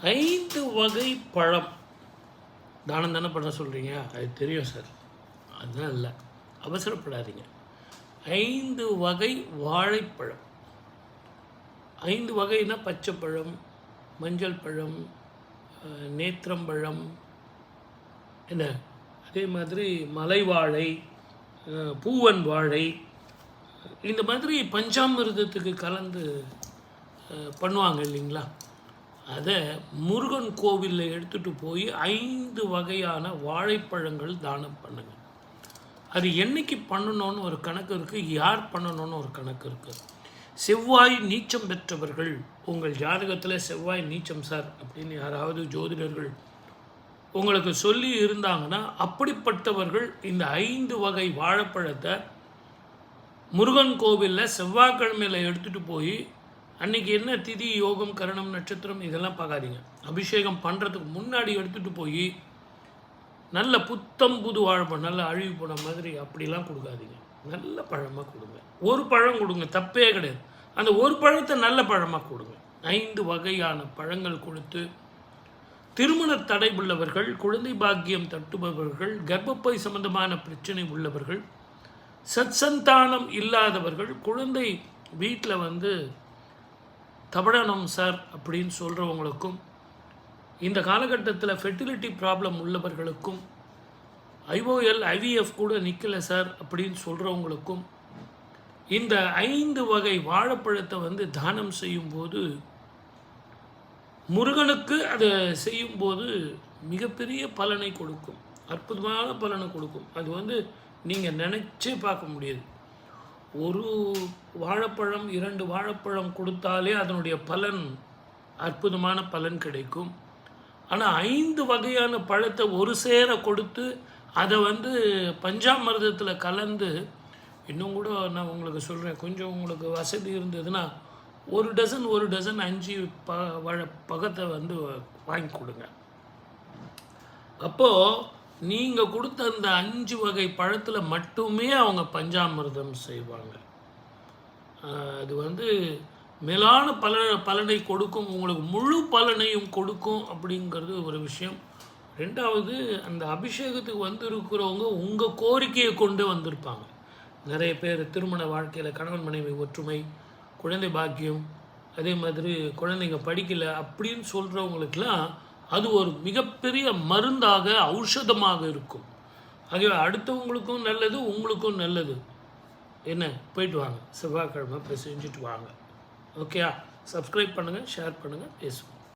5 வகை பழம் தானம் தானே பண்ண சொல்கிறீங்க, அது தெரியும் சார். அதுதான் இல்லை, அவசரப்படாதீங்க. 5 வகை வாழைப்பழம். 5 வகைனா பச்சைப்பழம், மஞ்சள் பழம், நேத்திரம்பழம், என்ன, அதே மாதிரி மலைவாழை, பூவன் வாழை, இந்த மாதிரி பஞ்சாமிர்தத்துக்கு கலந்து பண்ணுவாங்க இல்லைங்களா. அதை முருகன் கோவிலில் எடுத்துகிட்டு போய் 5 வகையான வாழைப்பழங்கள் தானம் பண்ணுங்க. அது என்றைக்கு பண்ணணும்னு ஒரு கணக்கு இருக்குது, யார் பண்ணணும்னு ஒரு கணக்கு இருக்குது. செவ்வாய் நீச்சம் பெற்றவர்கள், உங்கள் ஜாதகத்தில் செவ்வாய் நீச்சம் சார் அப்படின்னு யாராவது ஜோதிடர்கள் உங்களுக்கு சொல்லி இருந்தாங்கன்னா, அப்படிப்பட்டவர்கள் இந்த 5 வகை வாழைப்பழத்தை முருகன் கோவிலில் செவ்வாய்க்கிழமையில் எடுத்துகிட்டு போய், அன்றைக்கி என்ன திதி, யோகம், கரணம், நட்சத்திரம் இதெல்லாம் பார்க்காதீங்க, அபிஷேகம் பண்ணுறதுக்கு முன்னாடி எடுத்துகிட்டு போய் நல்ல புத்தம் புது வாழைப்பழம், நல்ல அழுகி போன மாதிரி அப்படிலாம் கொடுக்காதீங்க. நல்ல பழமாக கொடுங்க. ஒரு பழம் கொடுங்க, தப்பே கிடையாது. அந்த ஒரு பழத்தை நல்ல பழமாக கொடுங்க. 5 வகையான பழங்கள் கொடுத்து, திருமண தடை உள்ளவர்கள், குழந்தை பாக்கியம் தட்டுபவர்கள், கர்ப்பப்பை சம்பந்தமான பிரச்சனை உள்ளவர்கள், சத்சந்தானம் இல்லாதவர்கள், குழந்தை வீட்டில் தவழணும் சார் அப்படின்னு சொல்கிறவங்களுக்கும், இந்த காலகட்டத்தில் ஃபெர்டிலிட்டி ப்ராப்ளம் உள்ளவர்களுக்கும், ஐஓஎல் ஐவிஎஃப் கூட நிற்கலை சார் அப்படின்னு சொல்கிறவங்களுக்கும், இந்த 5 வகை வாழைப்பழத்தை தானம் செய்யும்போது, முருகனுக்கு அதை செய்யும்போது மிகப்பெரிய பலனை கொடுக்கும், அற்புதமான பலனை கொடுக்கும். அது நீங்கள் நினச்சே பார்க்க முடியாது. ஒரு வாழைப்பழம் 2 வாழைப்பழம் கொடுத்தாலே அதனுடைய பலன் அற்புதமான பலன் கிடைக்கும். ஆனால் 5 வகையான பழத்தை ஒரு சேர கொடுத்து அதை பஞ்சாமிர்தத்தில் கலந்து, இன்னும் கூட நான் உங்களுக்கு சொல்கிறேன், கொஞ்சம் உங்களுக்கு வசதி இருந்ததுன்னா ஒரு டசன் 5 பழத்தை வாங்கி கொடுங்க. அப்போது நீங்கள் கொடுத்த அந்த 5 வகை பழத்தில் மட்டுமே அவங்க பஞ்சாமிர்தம் செய்வாங்க. அது மேலான பலனை கொடுக்கும், உங்களுக்கு முழு பலனையும் கொடுக்கும் அப்படிங்கிறது ஒரு விஷயம். 2வது, அந்த அபிஷேகத்துக்கு இருக்கிறவங்க உங்கள் கோரிக்கையை கொண்டு வந்திருப்பாங்க. நிறைய பேர் திருமண வாழ்க்கையில் கணவன் மனைவி ஒற்றுமை, குழந்தை பாக்கியம், அதே மாதிரி குழந்தைங்க படிக்கலை அப்படின்னு சொல்கிறவங்களுக்கெல்லாம் அது ஒரு மிகப்பெரிய மருந்தாக, ஔஷதமாக இருக்கும். ஆகவே அடுத்தவங்களுக்கும் நல்லது, உங்களுக்கும் நல்லது. என்ன, போயிட்டு வாங்க, செவ்வாய்க்கிழமை போய் செஞ்சுட்டு வாங்க. ஓகே, சப்ஸ்கிரைப் பண்ணுங்கள், ஷேர் பண்ணுங்கள், பேசுவோம்.